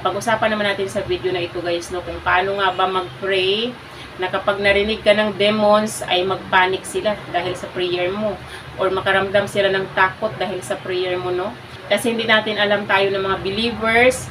Pag-usapan naman natin sa video na ito guys, no, kung paano nga ba mag-pray na kapag narinig ka ng demons ay mag-panic sila dahil sa prayer mo, or makaramdam sila ng takot dahil sa prayer mo, no? Kasi hindi natin alam, tayo ng mga believers,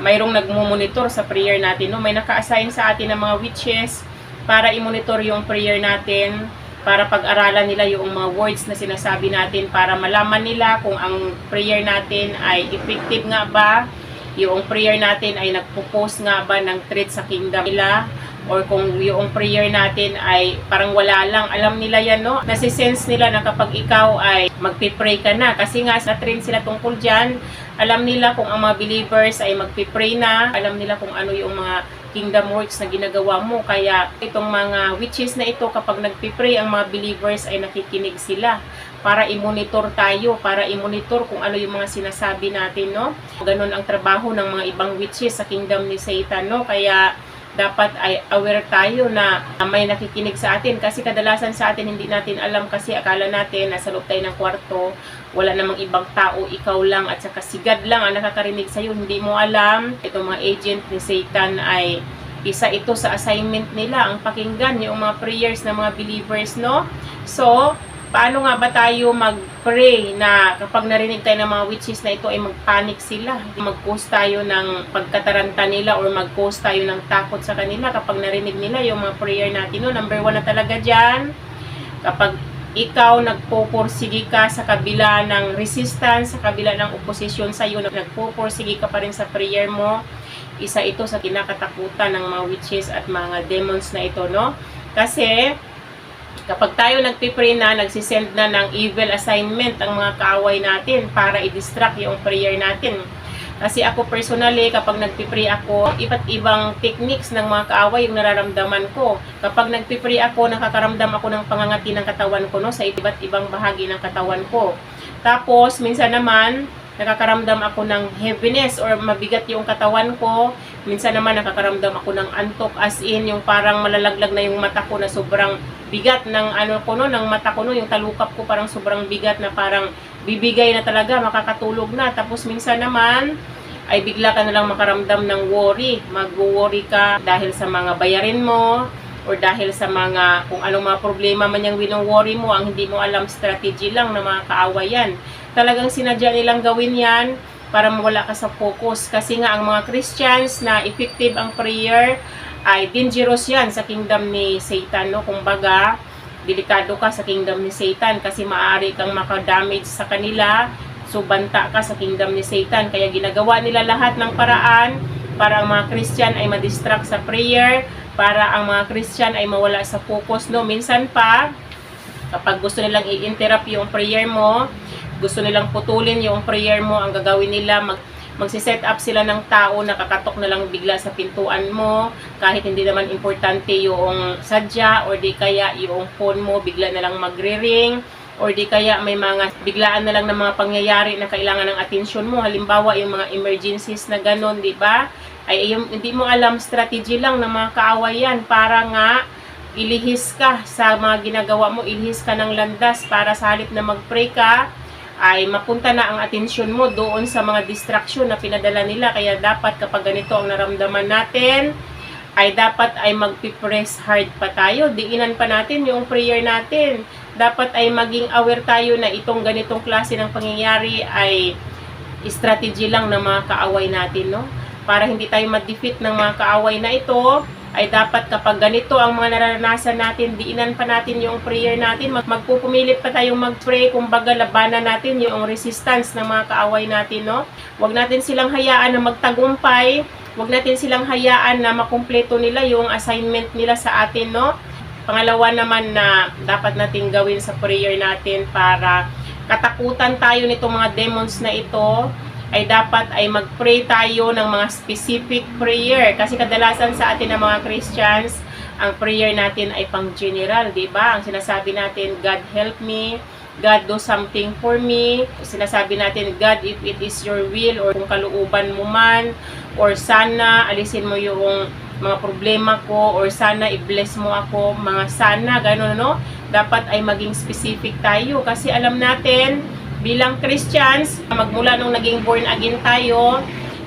mayroong nagmumonitor sa prayer natin, no? May naka-assign sa atin ng mga witches para i-monitor yung prayer natin, para pag-aralan nila yung mga words na sinasabi natin, para malaman nila kung ang prayer natin ay effective nga ba, yung prayer natin ay nagpo-post nga ba ng threat sa kingdom nila, or kung yung prayer natin ay parang wala lang. Alam nila yan, no? Nasisense nila na kapag ikaw ay magpipray ka na. Kasi nga na-train sila tungkol dyan. Alam nila kung ang mga believers ay magpipray na. Alam nila kung ano yung mga kingdom works na ginagawa mo. Kaya itong mga witches na ito, kapag nagpipray ang mga believers ay nakikinig sila. Para i-monitor tayo, para i-monitor kung ano yung mga sinasabi natin, no? Ganon ang trabaho ng mga ibang witches sa kingdom ni Satan, no? Kaya dapat ay aware tayo na may nakikinig sa atin, kasi kadalasan sa atin hindi natin alam, kasi akala natin nasa loob tayo ng kwarto, wala namang ibang tao, ikaw lang at saka si God lang ang nakakarinig sa'yo. Hindi mo alam, itong mga agent ni Satan ay isa ito sa assignment nila, ang pakinggan yung mga prayers ng mga believers, no? So, paano nga ba tayo mag-pray na kapag narinig tayo ng mga witches na ito ay mag-panic sila? Mag-cause tayo ng pagkataranta nila or mag-cause tayo ng takot sa kanila kapag narinig nila yung mga prayer natin. No? Number 1 na talaga dyan, kapag ikaw nagpupursige ka sa kabila ng resistance, sa kabila ng opposition sa iyo, nagpupursige ka pa rin sa prayer mo, isa ito sa kinakatakutan ng mga witches at mga demons na ito, no? Kasi kapag tayo nagpipray na, nagsisend na ng evil assignment ang mga kaaway natin para i-distract yung prayer natin. Kasi ako personally, kapag nagpipray ako, iba't ibang techniques ng mga kaaway yung nararamdaman ko. Kapag nagpipray ako, nakakaramdam ako ng pangangati ng katawan ko, no, sa iba't ibang bahagi ng katawan ko. Tapos, minsan naman, nakakaramdam ako ng heaviness or mabigat yung katawan ko. Minsan naman nakakaramdam ako ng antok, as in yung parang malalaglag na yung mata ko na sobrang bigat ng ano ko, no, ng mata ko, no, yung talukap ko parang sobrang bigat na parang bibigay na talaga, makakatulog na. Tapos minsan naman ay bigla ka na lang makaramdam ng worry. Mag-worry ka dahil sa mga bayarin mo or dahil sa mga kung anong mga problema man yung wino-worry mo, ang hindi mo alam, strategy lang ng mga kaawayan. Talagang sinadya nilang gawin yan para mawala ka sa focus. Kasi nga ang mga Christians na effective ang prayer ay dangerous yan sa kingdom ni Satan, no? Kumbaga, delikado ka sa kingdom ni Satan kasi maaari kang makadamage sa kanila. So, banta ka sa kingdom ni Satan. Kaya ginagawa nila lahat ng paraan para ang mga Christian ay madistract sa prayer, para ang mga Christian ay mawala sa focus, no? Minsan pa, kapag gusto nilang i-interrupt yung prayer mo, gusto nilang putulin yung prayer mo, ang gagawin nila, magsiset up sila ng tao, nakakatok na lang bigla sa pintuan mo, kahit hindi naman importante yung sadya, or di kaya yung phone mo bigla na lang magre-ring, or di kaya may mga biglaan na lang ng mga pangyayari na kailangan ng atensyon mo. Halimbawa, yung mga emergencies na ganon, di ba? Ay yung, hindi mo alam, strategy lang ng mga kaawayan para nga ilihis ka sa mga ginagawa mo, ilihis ka ng landas para sa halip na mag-pray ka, ay mapunta na ang atensyon mo doon sa mga distraction na pinadala nila. Kaya dapat kapag ganito ang naramdaman natin, ay dapat ay magpipress hard pa tayo. Diinan pa natin yung prayer natin. Dapat ay maging aware tayo na itong ganitong klase ng pangyayari ay strategy lang ng mga kaaway natin, no? Para hindi tayo ma-defeat ng mga kaaway na ito, ay dapat kapag ganito ang mga naranasan natin, diinan pa natin yung prayer natin. Magpupumilit pa tayong mag-pray, kumbaga labanan natin yung resistance ng mga kaaway natin, no? Huwag natin silang hayaan na magtagumpay. Huwag natin silang hayaan na makumpleto nila yung assignment nila sa atin, no? Pangalawa naman na dapat natin gawin sa prayer natin para katakutan tayo nitong mga demons na ito, ay dapat ay mag-pray tayo ng mga specific prayer. Kasi kadalasan sa atin ng mga Christians, ang prayer natin ay pang general, di ba? Ang sinasabi natin, God help me, God do something for me. Sinasabi natin, God, if it is your will, or kung kalooban mo man, or sana alisin mo yung mga problema ko, or sana i-bless mo ako, mga sana, gano'n, no? Dapat ay maging specific tayo kasi alam natin bilang Christians, magmula nung naging born again tayo,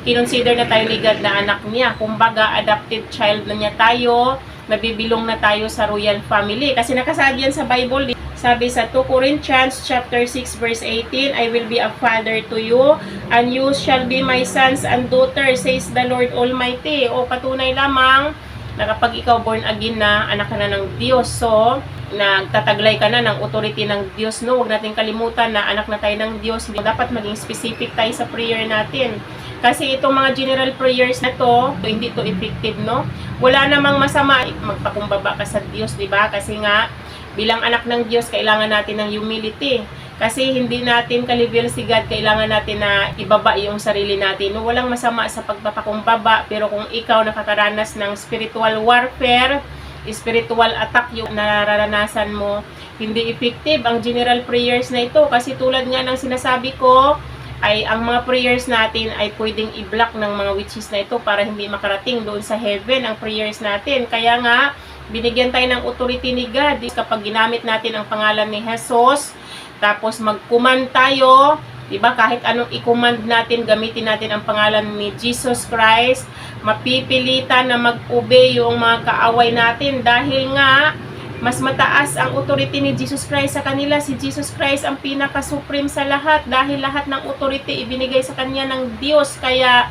kinonsider na tayo ni God na anak niya. Kumbaga, adopted child na niya tayo, nabibilong na tayo sa royal family. Kasi nakasaad yan sa Bible. Sabi sa 2 Corinthians chapter 6 verse 18, I will be a father to you, and you shall be my sons and daughters, says the Lord Almighty. O patunay lamang na kapag ikaw born again na, anak ka na ng Diyos. So, nagtataglay ka na ng authority ng Diyos, no? Huwag natin kalimutan na anak na tayo ng Diyos. Dapat maging specific tayo sa prayer natin. Kasi itong mga general prayers na to, hindi to effective, no? Wala namang masama magpakumbaba ka sa Diyos, di ba? Kasi nga, bilang anak ng Diyos, kailangan natin ng humility. Kasi hindi natin ka-level si God, kailangan natin na ibaba yung sarili natin. No, walang masama sa pagpapakumbaba, pero kung ikaw nakakaranas ng spiritual warfare, spiritual attack yung nararanasan mo, hindi effective ang general prayers na ito. Kasi tulad nga ng sinasabi ko, ay ang mga prayers natin ay pwedeng i-block ng mga witches na ito para hindi makarating doon sa heaven ang prayers natin. Kaya nga, binigyan tayo ng authority ni God kapag ginamit natin ang pangalan ni Jesus. Tapos mag-command tayo, diba? Kahit anong i-command natin, gamitin natin ang pangalan ni Jesus Christ. Mapipilitan na mag-obey yung mga kaaway natin dahil nga mas mataas ang authority ni Jesus Christ sa kanila. Si Jesus Christ ang pinaka-supreme sa lahat dahil lahat ng authority ibinigay sa kanya ng Diyos. Kaya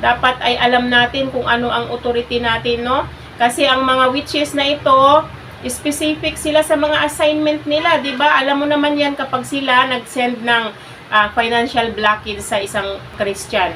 dapat ay alam natin kung ano ang authority natin, no? Kasi ang mga witches na ito, specific sila sa mga assignment nila, 'di ba? Alam mo naman 'yan kapag sila nag-send ng financial blockage sa isang Christian.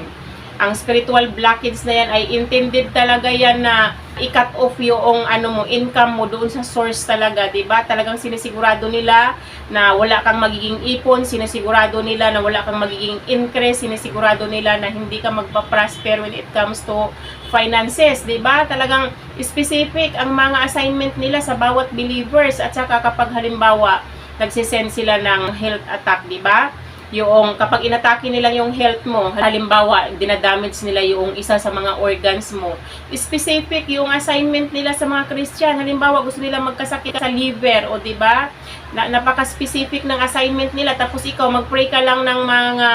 Ang spiritual blockage na 'yan ay intended talaga 'yan na i-cut off yung income mo doon sa source talaga, 'di ba? Talagang sinisigurado nila na wala kang magiging ipon, sinisigurado nila na wala kang magiging increase, sinisigurado nila na hindi ka magpa-prosper when it comes to finances, 'di ba? Talagang specific ang mga assignment nila sa bawat believers. At saka kapag halimbawa nagsisend sila ng health attack, 'di ba? Yung kapag inatake nila yung health mo, halimbawa dinadamage nila yung isa sa mga organs mo, specific yung assignment nila sa mga Christian. Halimbawa gusto nila magkasakit sa liver, o 'di ba? Napaka-specific ng assignment nila, tapos ikaw mag-pray ka lang ng mga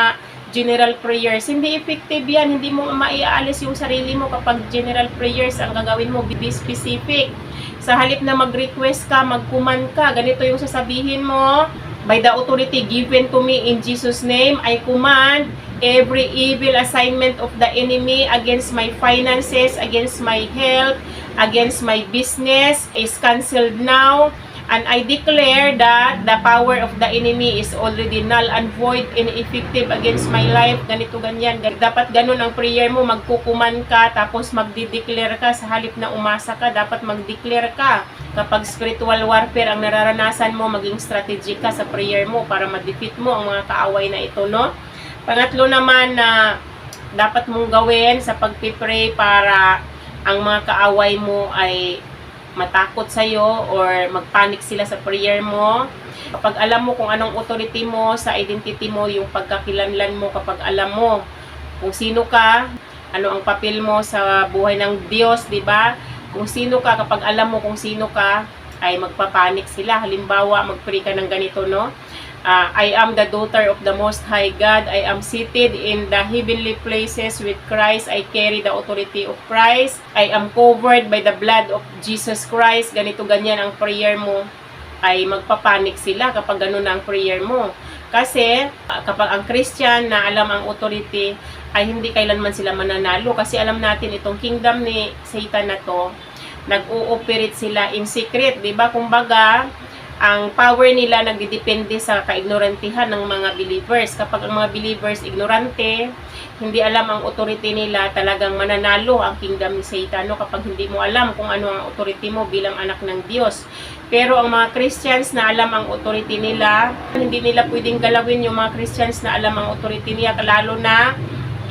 general prayers. Hindi effective yan. Hindi mo maiaalis yung sarili mo kapag general prayers ang gagawin mo. Be specific. Sa halip na mag-request ka, mag-command ka, ganito yung sasabihin mo: by the authority given to me in Jesus' name, I command every evil assignment of the enemy against my finances, against my health, against my business is cancelled now. And I declare that the power of the enemy is already null and void, ineffective against my life. Ganito, ganyan. Dapat ganun ang prayer mo. Magkukuman ka, tapos magdi-declare ka. Sa halip na umasa ka, dapat mag-declare ka. Kapag spiritual warfare ang nararanasan mo, maging strategic ka sa prayer mo para ma-defeat mo ang mga kaaway na ito, no? Pangatlo naman na dapat mong gawin sa pagpipray para ang mga kaaway mo ay matakot sa'yo or magpanic sila sa prayer mo. Kapag alam mo kung anong authority mo sa identity mo, yung pagkakilanlan mo, kapag alam mo kung sino ka, ano ang papel mo sa buhay ng Diyos, di ba? Kung sino ka, kapag alam mo kung sino ka, ay magpapanik sila. Halimbawa, mag-pray ka ng ganito, no? I am the daughter of the Most High God. I am seated in the heavenly places with Christ. I carry the authority of Christ. I am covered by the blood of Jesus Christ. Ganito, ganyan ang prayer mo. Ay magpapanik sila kapag ganun ang prayer mo. Kasi kapag ang Christian na alam ang authority, ay hindi kailanman sila mananalo. Kasi alam natin itong kingdom ni Satan na to, nag-ooperate sila in secret, di ba? Kumbaga, ang power nila nagdidepende sa kaignorantihan ng mga believers. Kapag ang mga believers ignorante, hindi alam ang authority nila, talagang mananalo ang kingdom ni Satan, no? Kapag hindi mo alam kung ano ang authority mo bilang anak ng Diyos. Pero ang mga Christians na alam ang authority nila, hindi nila pwedeng galawin yung mga Christians na alam ang authority niya, lalo na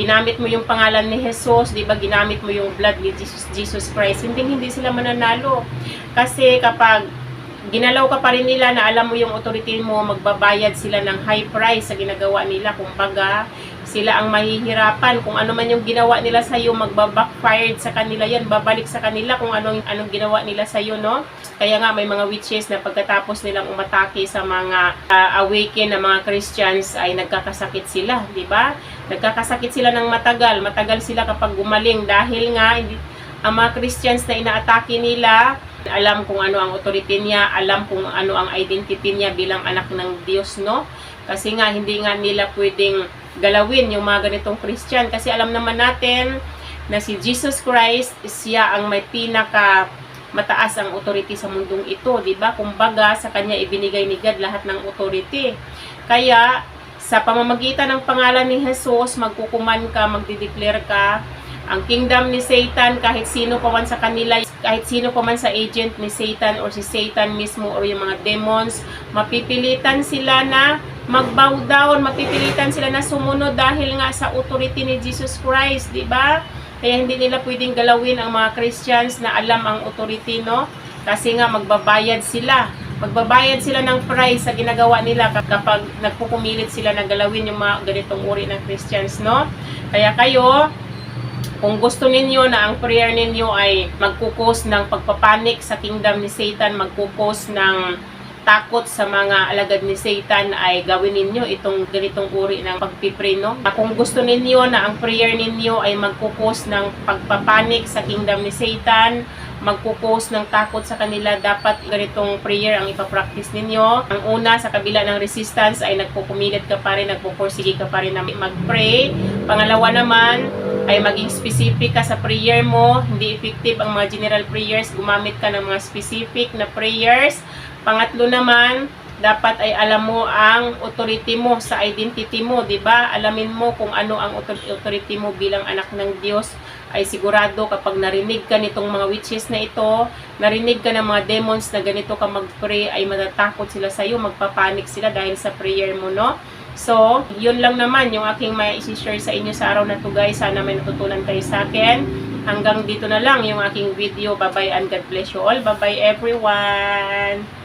ginamit mo yung pangalan ni Jesus, di ba? Ginamit mo yung blood ni Jesus Christ. Hindi sila mananalo. Kasi kapag ginalaw ka pa rin nila na alam mo yung authority mo, magbabayad sila ng high price sa ginagawa nila. Kumbaga, sila ang mahihirapan. Kung ano man yung ginawa nila sa iyo, magbabackfired sa kanila yan. Babalik sa kanila kung anong ginawa nila sa iyo, no? Kaya nga may mga witches na pagkatapos nilang umatake sa mga awaken na mga Christians ay nagkakasakit sila, di ba? Nagkakasakit sila ng matagal sila kapag gumaling dahil nga ang mga Christians na inaatake nila, alam kung ano ang authority niya, alam kung ano ang identity niya bilang anak ng Diyos, no? Kasi nga, hindi nga nila pwedeng galawin yung mga ganitong Christian. Kasi alam naman natin na si Jesus Christ, siya ang may pinaka mataas ang authority sa mundong ito, di ba? Kumbaga, sa kanya ibinigay ni God lahat ng authority. Kaya, sa pamamagitan ng pangalan ni Jesus, magkukuman ka, magdideclare ka, ang kingdom ni Satan, kahit sino pa man sa kanila, kahit sino pa man sa agent ni Satan or si Satan mismo or yung mga demons, mapipilitan sila na mag-bow down, mapipilitan sila na sumunod dahil nga sa authority ni Jesus Christ, di ba? Kaya hindi nila pwedeng galawin ang mga Christians na alam ang authority, no? Kasi nga magbabayad sila. Magbabayad sila ng price sa ginagawa nila kapag nagpupumilit sila na galawin yung mga ganitong uri ng Christians, no? Kaya kayo, kung gusto ninyo na ang prayer ninyo ay magkukos ng pagpapanik sa kingdom ni Satan, magkukos ng takot sa mga alagad ni Satan, ay gawin ninyo itong ganitong uri ng pagpipray, no? Kung gusto ninyo na ang prayer ninyo ay magkukos ng pagpapanik sa kingdom ni Satan, magkukos ng takot sa kanila, dapat ganitong prayer ang ipapractice ninyo. Ang una, sa kabila ng resistance ay nagpupumilit ka pa rin, nagpupursige ka pa rin na mag-pray. Pangalawa naman, ay maging specific ka sa prayer mo. Hindi effective ang mga general prayers, gumamit ka ng mga specific na prayers. Pangatlo naman, dapat ay alam mo ang authority mo sa identity mo, di ba? Alamin mo kung ano ang authority mo bilang anak ng Diyos. Ay sigurado kapag narinig ka nitong mga witches na ito, narinig ka ng mga demons na ganito ka mag-pray, ay matatakot sila sa iyo, magpapanik sila dahil sa prayer mo, no? So, yun lang naman yung aking may isi-share sa inyo sa araw na to, guys. Sana may natutunan kayo sa akin. Hanggang dito na lang yung aking video. Bye-bye and God bless you all. Bye-bye everyone!